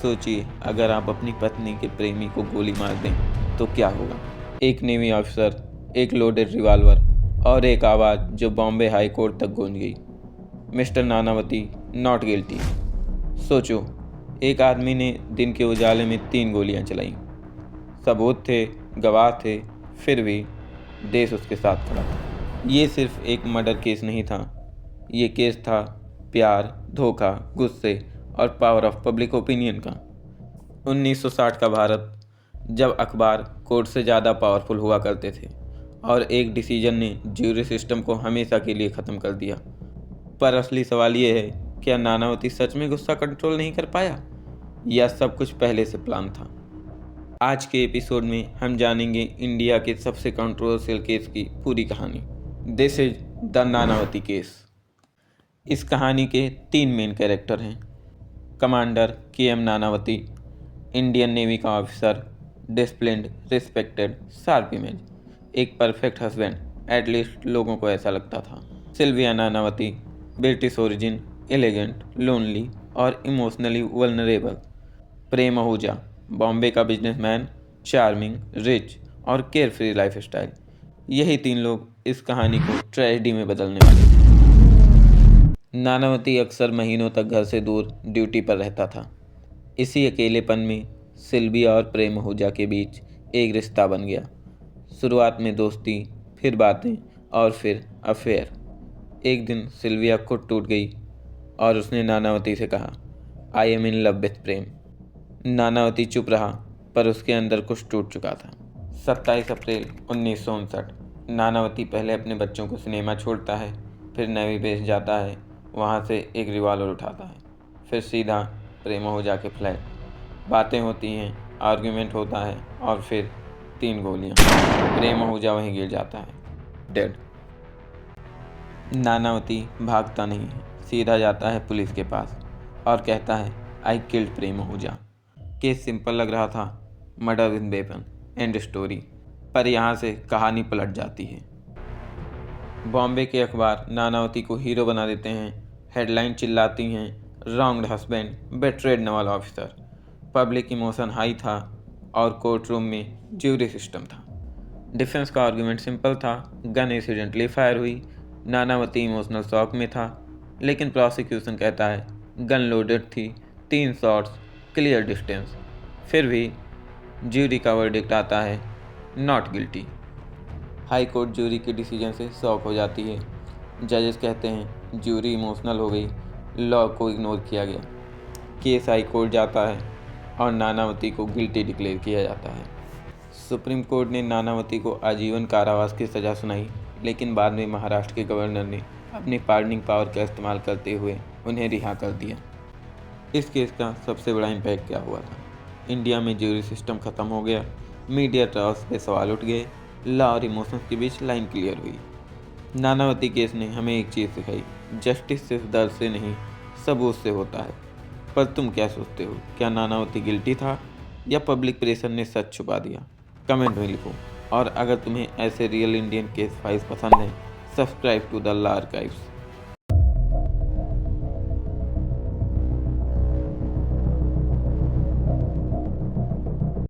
सोचिए, अगर आप अपनी पत्नी के प्रेमी को गोली मार दें तो क्या होगा। एक नेवी ऑफिसर, एक लोडेड रिवॉल्वर और एक आवाज़ जो बॉम्बे हाई कोर्ट तक गूंज गई, मिस्टर नानावती नॉट गिल्टी। सोचो, एक आदमी ने दिन के उजाले में 3 गोलियां चलाईं। सबूत थे, गवाह थे, फिर भी देश उसके साथ खड़ा था। ये सिर्फ एक मर्डर केस नहीं था, ये केस था प्यार, धोखा, गुस्से और पावर ऑफ पब्लिक ओपिनियन का। 1960 का भारत, जब अखबार कोर्ट से ज़्यादा पावरफुल हुआ करते थे और एक डिसीजन ने ज्यूरी सिस्टम को हमेशा के लिए ख़त्म कर दिया। पर असली सवाल ये है, क्या नानावती सच में गुस्सा कंट्रोल नहीं कर पाया या सब कुछ पहले से प्लान था। आज के एपिसोड में हम जानेंगे इंडिया के सबसे कंट्रोवर्शियल केस की पूरी कहानी। This is the Nanavati case. इस कहानी के 3 मेन कैरेक्टर हैं। Commander KM Nanavati, Indian navy का officer, disciplined, respected, sharp image, एक परफेक्ट हस्बैंड, एटलीस्ट लोगों को ऐसा लगता था। Sylvia Nanavati, British origin, elegant, lonely और इमोशनली वल्नरेबल। प्रेम आहूजा, बॉम्बे का बिजनेसमैन, चार्मिंग, रिच और केयर फ्री लाइफ स्टाइल। यही 3 लोग इस कहानी को ट्रेजेडी में बदलने वाले थे। नानावती अक्सर महीनों तक घर से दूर ड्यूटी पर रहता था। इसी अकेलेपन में सिल्विया और प्रेम आहूजा के बीच एक रिश्ता बन गया। शुरुआत में दोस्ती, फिर बातें और फिर अफेयर। एक दिन सिल्विया खुद टूट गई और उसने नानावती से कहा, I am in love with Prem. Nanavati चुप रहा, पर उसके अंदर कुछ टूट चुका था। 27 अप्रैल 1959। नानावती पहले अपने बच्चों को सिनेमा छोड़ता है, फिर नेवी बेस जाता है, वहाँ से एक रिवॉल्वर उठाता है, फिर सीधा प्रेम आहूजा के फ्लैट। बातें होती हैं, आर्ग्यूमेंट होता है और फिर 3 गोलियाँ। प्रेम आहूजा वहीं गिर जाता है, डेड। नानावती भागता नहीं है, सीधा जाता है पुलिस के पास और कहता है, I killed Prem Ahuja. Case simple लग रहा था, murder with weapon, and story. पर यहाँ से कहानी पलट जाती है। बॉम्बे के अखबार नानावती को हीरो बना देते हैं। हेडलाइन चिल्लाती हैं, wronged husband, betrayed naval officer. Public emotion high था और कोर्ट रूम में ज्यूरी सिस्टम था। डिफेंस का आर्गुमेंट सिंपल था, गन एक्सीडेंटली फायर हुई। नानावती इमोशनल शॉक में था, लेकिन प्रोसिक्यूशन कहता है गन लोडेड थी, 3 शॉट्स, क्लियर डिस्टेंस। फिर भी ज्यूरी का वर्डिक्ट आता है, not guilty. High court jury के डिसीजन से शॉक हो जाती है। जजेस कहते हैं ज्यूरी इमोशनल हो गई, लॉ को इग्नोर किया गया। केस हाई कोर्ट जाता है और नानावती को गिल्टी डिक्लेयर किया जाता है। सुप्रीम कोर्ट ने नानावती को आजीवन कारावास की सज़ा सुनाई, लेकिन बाद में महाराष्ट्र के गवर्नर ने अपनी पार्डनिंग पावर का इस्तेमाल करते हुए उन्हें रिहा कर दिया। इस केस का सबसे बड़ा इम्पैक्ट क्या हुआ था? इंडिया में ज्यूरी सिस्टम ख़त्म हो गया, मीडिया ट्रायल्स पे सवाल उठ गए, लॉ और इमोशंस के बीच लाइन क्लियर हुई। नानावती केस ने हमें एक चीज़ सिखाई, जस्टिस सिर्फ दर्द से नहीं, सबूत से होता है। पर तुम क्या सोचते हो, क्या नानावती गिल्टी था या पब्लिक प्रेशर ने सच छुपा दिया? कमेंट में लिखो। और अगर तुम्हें ऐसे रियल इंडियन केस फाइल्स पसंद हैं, subscribe to the law archives.